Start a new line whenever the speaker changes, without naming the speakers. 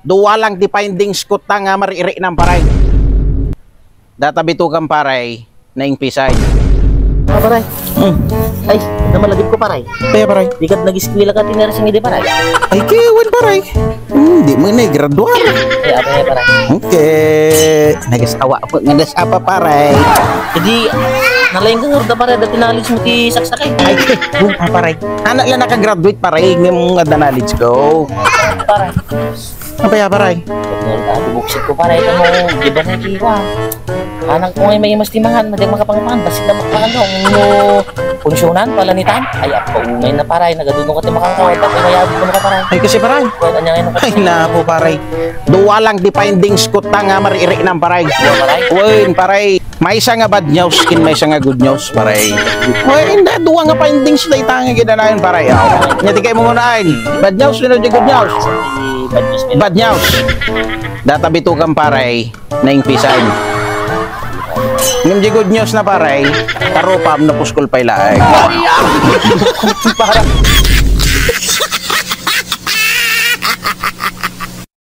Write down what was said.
Duwa lang di findings ko nga mariri ng paray. Databitukan paray na ingpisay.
Paray. Ay, namalagip ko paray.
Kaya paray.
Di ka nag-eskwela ka tinarasin hindi paray.
Ay kewan paray. Hindi mo na graduar.
Ay, apa ya paray.
Okay. Nagasawa po nga apa paray.
Jadi, nalaing ka nga paray dati knowledge mo ti saksakay.
Ay bumpa paray. Anak lang nakagraduate paray ng mga knowledge ko.
Paray.
Apa ya paray?
Buksit ko paray mo, di ba na kiwa? Anang ko ngay may mastimahan, madag makapangapangan, basit na makapangano, mo punsyonan, palanitan. Ay, ako umay na paray, nagadunong ka ti makakawat, ay mayabot mo na paray.
Ay kasi paray. Ay na po paray. Duwa lang di findings ko nga mariri ng paray.
Paray?
Uy, paray. May isa nga bad news, may isa nga good news, paray. Uy, hindi, duwa nga findings na itang ginanayon, paray. Nyati kayo mo munain. Bad news, yun yung good news. Bad news. Databitukan paray na ingpisan. Ngam di good news na paray, karupam na puskol pa ilaay. Parang